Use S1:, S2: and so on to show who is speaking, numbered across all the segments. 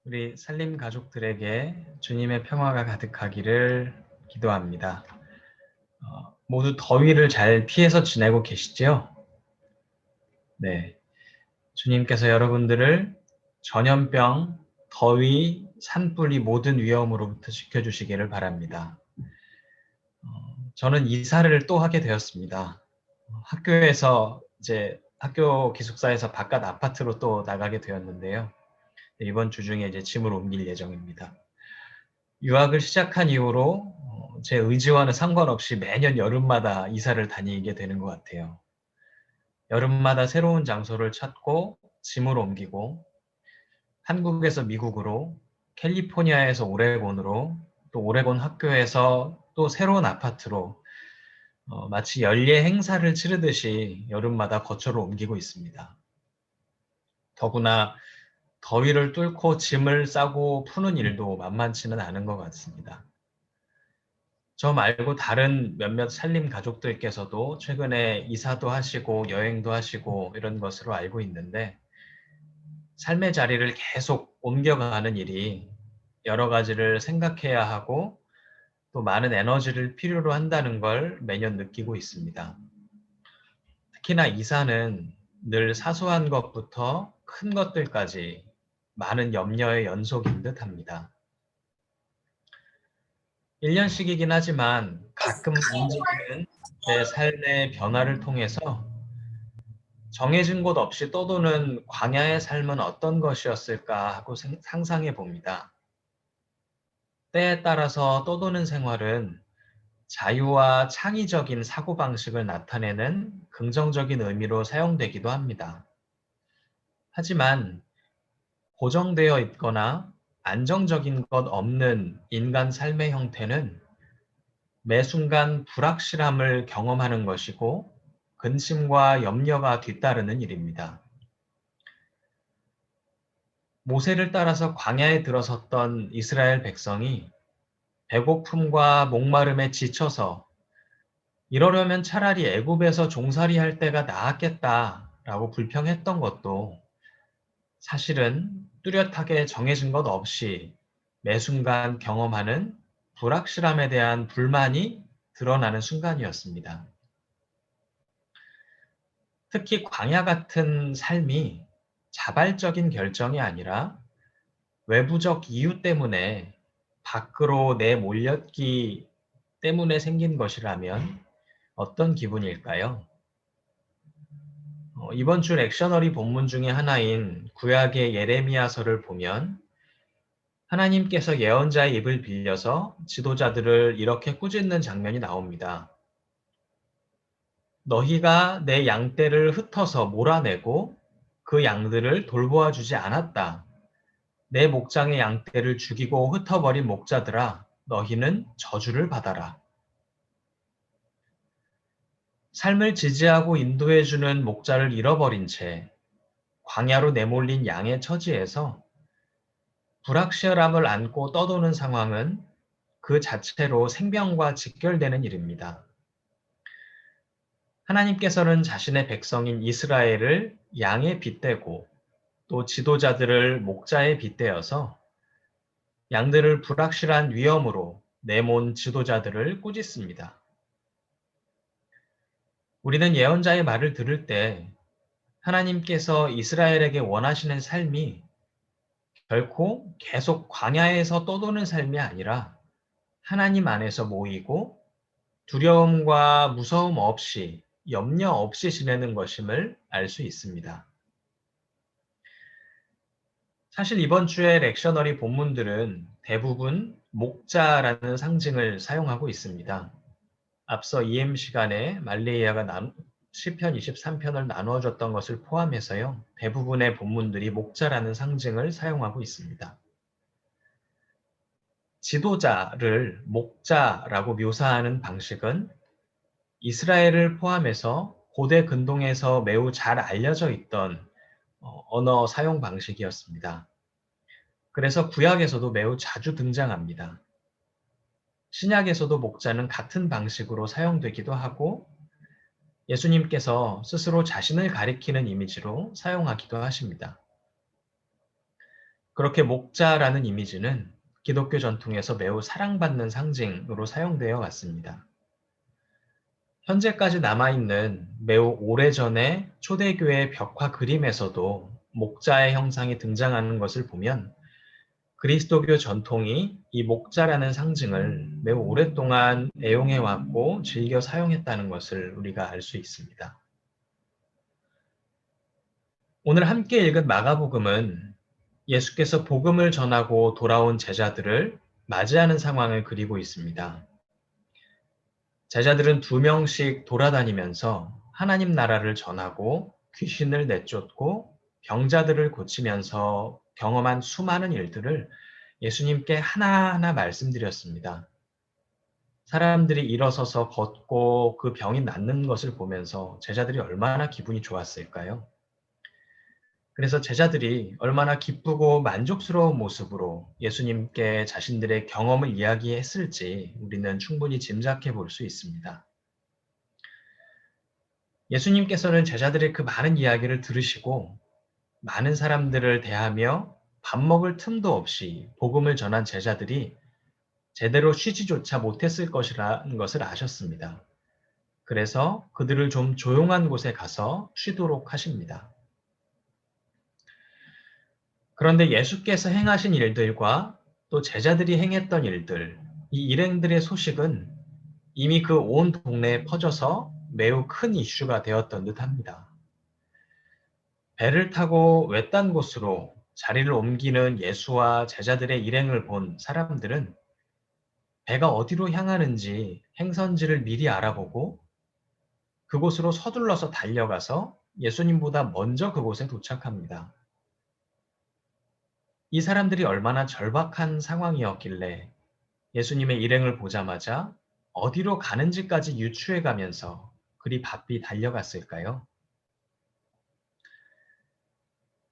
S1: 우리 살림 가족들에게 주님의 평화가 가득하기를 기도합니다. 모두 더위를 잘 피해서 지내고 계시죠? 네. 주님께서 여러분들을 전염병, 더위, 산불이 모든 위험으로부터 지켜주시기를 바랍니다. 저는 이사를 또 하게 되었습니다. 학교에서 이제 학교 기숙사에서 바깥 아파트로 또 나가게 되었는데요. 이번 주 중에 이제 짐을 옮길 예정입니다. 유학을 시작한 이후로 제 의지와는 상관없이 매년 여름마다 이사를 다니게 되는 것 같아요. 여름마다 새로운 장소를 찾고 짐을 옮기고 한국에서 미국으로, 캘리포니아에서 오레곤으로, 또 오레곤 학교에서 또 새로운 아파트로 마치 연례 행사를 치르듯이 여름마다 거처를 옮기고 있습니다. 더구나 더위를 뚫고 짐을 싸고 푸는 일도 만만치는 않은 것 같습니다. 저 말고 다른 몇몇 살림 가족들께서도 최근에 이사도 하시고 여행도 하시고 이런 것으로 알고 있는데 삶의 자리를 계속 옮겨가는 일이 여러 가지를 생각해야 하고 또 많은 에너지를 필요로 한다는 걸 매년 느끼고 있습니다. 특히나 이사는 늘 사소한 것부터 큰 것들까지 많은 염려의 연속인 듯 합니다. 1년씩이긴 하지만 가끔 움직이는 내 삶의 변화를 통해서 정해진 곳 없이 떠도는 광야의 삶은 어떤 것이었을까 하고 상상해 봅니다. 때에 따라서 떠도는 생활은 자유와 창의적인 사고방식을 나타내는 긍정적인 의미로 사용되기도 합니다. 하지만 고정되어 있거나 안정적인 것 없는 인간 삶의 형태는 매 순간 불확실함을 경험하는 것이고 근심과 염려가 뒤따르는 일입니다. 모세를 따라서 광야에 들어섰던 이스라엘 백성이 배고픔과 목마름에 지쳐서 이러려면 차라리 애굽에서 종살이 할 때가 나았겠다라고 불평했던 것도 사실은 뚜렷하게 정해진 것 없이 매 순간 경험하는 불확실함에 대한 불만이 드러나는 순간이었습니다. 특히 광야 같은 삶이 자발적인 결정이 아니라 외부적 이유 때문에 밖으로 내몰렸기 때문에 생긴 것이라면 어떤 기분일까요? 이번 주 렉셔너리 본문 중에 하나인 구약의 예레미야서를 보면 하나님께서 예언자의 입을 빌려서 지도자들을 이렇게 꾸짖는 장면이 나옵니다. 너희가 내 양떼를 흩어서 몰아내고 그 양들을 돌보아 주지 않았다. 내 목장의 양떼를 죽이고 흩어버린 목자들아, 너희는 저주를 받아라. 삶을 지지하고 인도해주는 목자를 잃어버린 채 광야로 내몰린 양의 처지에서 불확실함을 안고 떠도는 상황은 그 자체로 생명과 직결되는 일입니다. 하나님께서는 자신의 백성인 이스라엘을 양에 빗대고 또 지도자들을 목자에 빗대어서 양들을 불확실한 위험으로 내몬 지도자들을 꾸짖습니다. 우리는 예언자의 말을 들을 때 하나님께서 이스라엘에게 원하시는 삶이 결코 계속 광야에서 떠도는 삶이 아니라 하나님 안에서 모이고 두려움과 무서움 없이 염려 없이 지내는 것임을 알 수 있습니다. 사실 이번 주의 렉셔너리 본문들은 대부분 목자라는 상징을 사용하고 있습니다. 앞서 EM 시간에 말레이아가 시편 23편을 나누어 줬던 것을 포함해서요. 대부분의 본문들이 목자라는 상징을 사용하고 있습니다. 지도자를 목자라고 묘사하는 방식은 이스라엘을 포함해서 고대 근동에서 매우 잘 알려져 있던 언어 사용 방식이었습니다. 그래서 구약에서도 매우 자주 등장합니다. 신약에서도 목자는 같은 방식으로 사용되기도 하고 예수님께서 스스로 자신을 가리키는 이미지로 사용하기도 하십니다. 그렇게 목자라는 이미지는 기독교 전통에서 매우 사랑받는 상징으로 사용되어 왔습니다. 현재까지 남아있는 매우 오래전의 초대교회 벽화 그림에서도 목자의 형상이 등장하는 것을 보면 그리스도교 전통이 이 목자라는 상징을 매우 오랫동안 애용해왔고 즐겨 사용했다는 것을 우리가 알 수 있습니다. 오늘 함께 읽은 마가복음은 예수께서 복음을 전하고 돌아온 제자들을 맞이하는 상황을 그리고 있습니다. 제자들은 2명씩 돌아다니면서 하나님 나라를 전하고 귀신을 내쫓고 병자들을 고치면서 경험한 수많은 일들을 예수님께 하나하나 말씀드렸습니다. 사람들이 일어서서 걷고 그 병이 낫는 것을 보면서 제자들이 얼마나 기분이 좋았을까요? 그래서 제자들이 얼마나 기쁘고 만족스러운 모습으로 예수님께 자신들의 경험을 이야기했을지 우리는 충분히 짐작해 볼 수 있습니다. 예수님께서는 제자들의 그 많은 이야기를 들으시고 많은 사람들을 대하며 밥 먹을 틈도 없이 복음을 전한 제자들이 제대로 쉬지조차 못했을 것이라는 것을 아셨습니다. 그래서 그들을 좀 조용한 곳에 가서 쉬도록 하십니다. 그런데 예수께서 행하신 일들과 또 제자들이 행했던 일들, 이 일행들의 소식은 이미 그 온 동네에 퍼져서 매우 큰 이슈가 되었던 듯합니다. 배를 타고 외딴 곳으로 자리를 옮기는 예수와 제자들의 일행을 본 사람들은 배가 어디로 향하는지 행선지를 미리 알아보고 그곳으로 서둘러서 달려가서 예수님보다 먼저 그곳에 도착합니다. 이 사람들이 얼마나 절박한 상황이었길래 예수님의 일행을 보자마자 어디로 가는지까지 유추해 가면서 그리 바삐 달려갔을까요?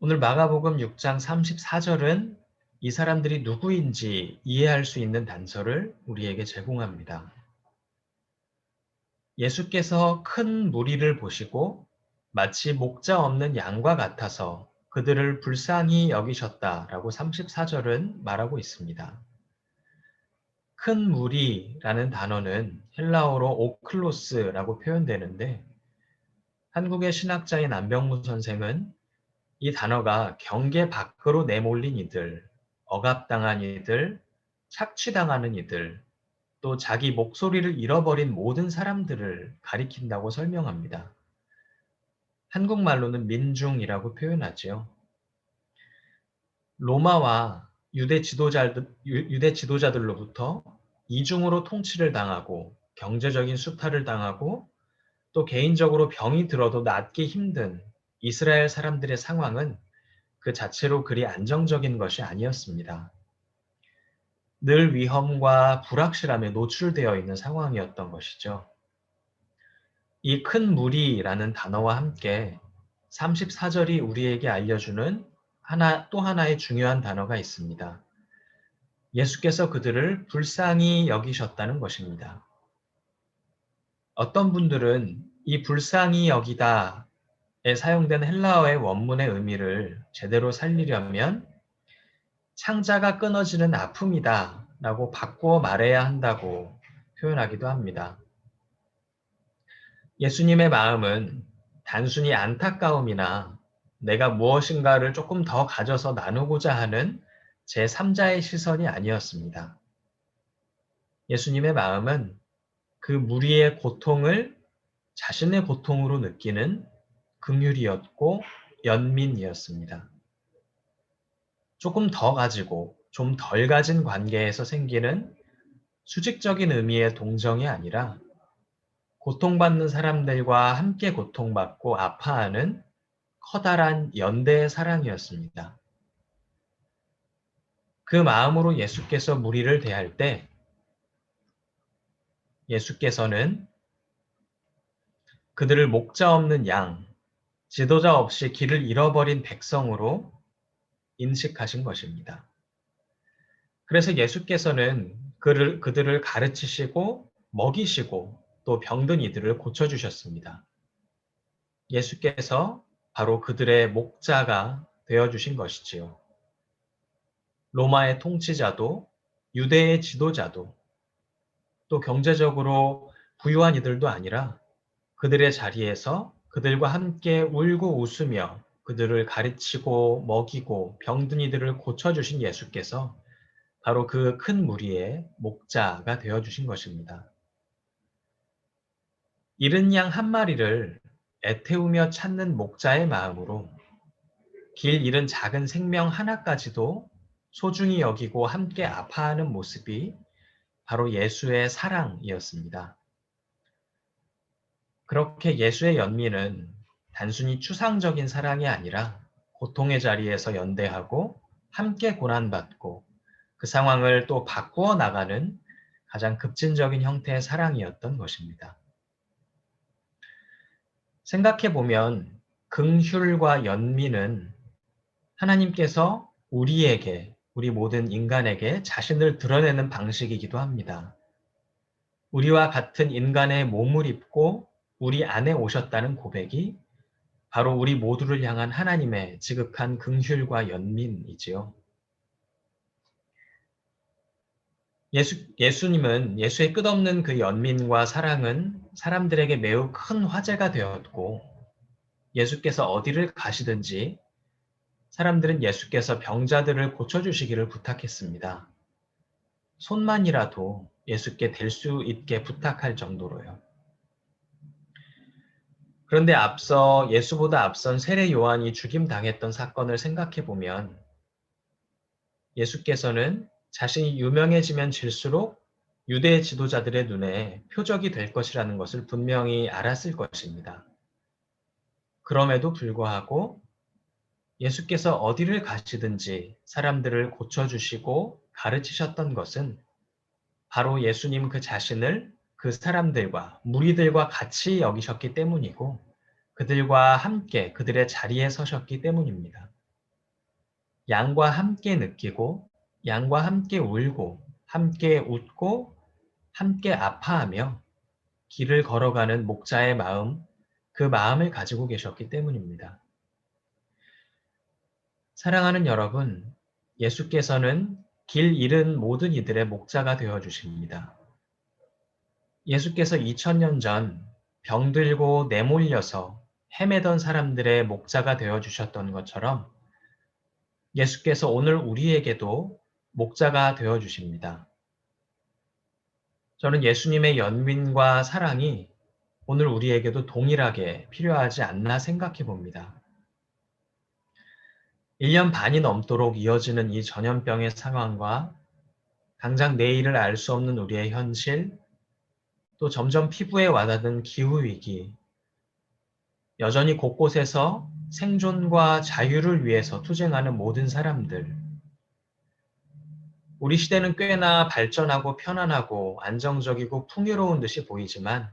S1: 오늘 마가복음 6장 34절은 이 사람들이 누구인지 이해할 수 있는 단서를 우리에게 제공합니다. 예수께서 큰 무리를 보시고 마치 목자 없는 양과 같아서 그들을 불쌍히 여기셨다라고 34절은 말하고 있습니다. 큰 무리라는 단어는 헬라어로 오클로스라고 표현되는데 한국의 신학자인 안병무 선생은 이 단어가 경계 밖으로 내몰린 이들, 억압당한 이들, 착취당하는 이들, 또 자기 목소리를 잃어버린 모든 사람들을 가리킨다고 설명합니다. 한국말로는 민중이라고 표현하지요. 로마와 유대 지도자들로부터 이중으로 통치를 당하고 경제적인 수탈을 당하고 또 개인적으로 병이 들어도 낫기 힘든 이스라엘 사람들의 상황은 그 자체로 그리 안정적인 것이 아니었습니다. 늘 위험과 불확실함에 노출되어 있는 상황이었던 것이죠. 이 큰 무리라는 단어와 함께 34절이 우리에게 알려주는 또 하나의 중요한 단어가 있습니다. 예수께서 그들을 불쌍히 여기셨다는 것입니다. 어떤 분들은 이 불쌍히 여기다에 사용된 헬라어의 원문의 의미를 제대로 살리려면 창자가 끊어지는 아픔이다 라고 바꾸어 말해야 한다고 표현하기도 합니다. 예수님의 마음은 단순히 안타까움이나 내가 무엇인가를 조금 더 가져서 나누고자 하는 제3자의 시선이 아니었습니다. 예수님의 마음은 그 무리의 고통을 자신의 고통으로 느끼는 긍휼이었고 연민이었습니다. 조금 더 가지고 좀 덜 가진 관계에서 생기는 수직적인 의미의 동정이 아니라 고통받는 사람들과 함께 고통받고 아파하는 커다란 연대의 사랑이었습니다. 그 마음으로 예수께서 무리를 대할 때 예수께서는 그들을 목자 없는 양, 지도자 없이 길을 잃어버린 백성으로 인식하신 것입니다. 그래서 예수께서는 그들을 가르치시고 먹이시고 또 병든 이들을 고쳐주셨습니다. 예수께서 바로 그들의 목자가 되어주신 것이지요. 로마의 통치자도 유대의 지도자도 또 경제적으로 부유한 이들도 아니라 그들의 자리에서 그들과 함께 울고 웃으며 그들을 가르치고 먹이고 병든 이들을 고쳐주신 예수께서 바로 그 큰 무리의 목자가 되어주신 것입니다. 잃은 양 한 마리를 애태우며 찾는 목자의 마음으로 길 잃은 작은 생명 하나까지도 소중히 여기고 함께 아파하는 모습이 바로 예수의 사랑이었습니다. 그렇게 예수의 연민은 단순히 추상적인 사랑이 아니라 고통의 자리에서 연대하고 함께 고난받고 그 상황을 또 바꾸어 나가는 가장 급진적인 형태의 사랑이었던 것입니다. 생각해보면 긍휼과 연민은 하나님께서 우리에게, 우리 모든 인간에게 자신을 드러내는 방식이기도 합니다. 우리와 같은 인간의 몸을 입고 우리 안에 오셨다는 고백이 바로 우리 모두를 향한 하나님의 지극한 긍휼과 연민이지요. 예수님은 예수의 끝없는 그 연민과 사랑은 사람들에게 매우 큰 화제가 되었고 예수께서 어디를 가시든지 사람들은 예수께서 병자들을 고쳐주시기를 부탁했습니다. 손만이라도 예수께 댈 수 있게 부탁할 정도로요. 그런데 예수보다 앞선 세례 요한이 죽임당했던 사건을 생각해 보면 예수께서는 자신이 유명해지면 질수록 유대 지도자들의 눈에 표적이 될 것이라는 것을 분명히 알았을 것입니다. 그럼에도 불구하고 예수께서 어디를 가시든지 사람들을 고쳐주시고 가르치셨던 것은 바로 예수님 그 자신을 그 사람들과 무리들과 같이 여기셨기 때문이고 그들과 함께 그들의 자리에 서셨기 때문입니다. 양과 함께 느끼고 양과 함께 울고 함께 웃고 함께 아파하며 길을 걸어가는 목자의 마음, 그 마음을 가지고 계셨기 때문입니다. 사랑하는 여러분, 예수께서는 길 잃은 모든 이들의 목자가 되어 주십니다. 예수께서 2000년 전 병들고 내몰려서 헤매던 사람들의 목자가 되어 주셨던 것처럼 예수께서 오늘 우리에게도 목자가 되어 주십니다. 저는 예수님의 연민과 사랑이 오늘 우리에게도 동일하게 필요하지 않나 생각해 봅니다. 1년 반이 넘도록 이어지는 이 전염병의 상황과 당장 내일을 알 수 없는 우리의 현실, 또 점점 피부에 와닿는 기후위기, 여전히 곳곳에서 생존과 자유를 위해서 투쟁하는 모든 사람들, 우리 시대는 꽤나 발전하고 편안하고 안정적이고 풍요로운 듯이 보이지만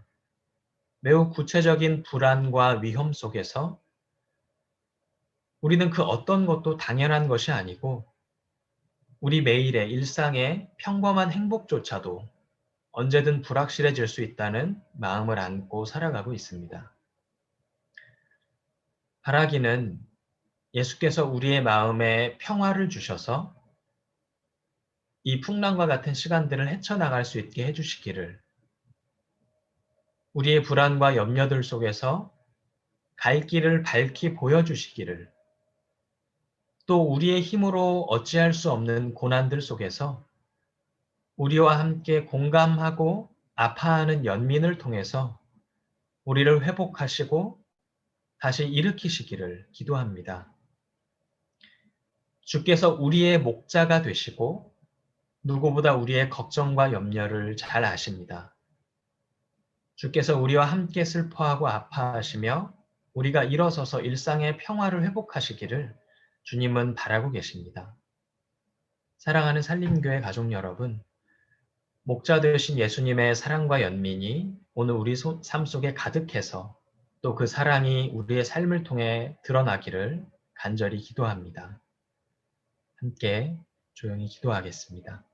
S1: 매우 구체적인 불안과 위험 속에서 우리는 그 어떤 것도 당연한 것이 아니고 우리 매일의 일상의 평범한 행복조차도 언제든 불확실해질 수 있다는 마음을 안고 살아가고 있습니다. 바라기는 예수께서 우리의 마음에 평화를 주셔서 이 풍랑과 같은 시간들을 헤쳐나갈 수 있게 해주시기를, 우리의 불안과 염려들 속에서 갈 길을 밝히 보여주시기를, 또 우리의 힘으로 어찌할 수 없는 고난들 속에서 우리와 함께 공감하고 아파하는 연민을 통해서 우리를 회복하시고 다시 일으키시기를 기도합니다. 주께서 우리의 목자가 되시고 누구보다 우리의 걱정과 염려를 잘 아십니다. 주께서 우리와 함께 슬퍼하고 아파하시며 우리가 일어서서 일상의 평화를 회복하시기를 주님은 바라고 계십니다. 사랑하는 산림교회 가족 여러분, 목자 되신 예수님의 사랑과 연민이 오늘 우리 삶 속에 가득해서 또 그 사랑이 우리의 삶을 통해 드러나기를 간절히 기도합니다. 함께 조용히 기도하겠습니다.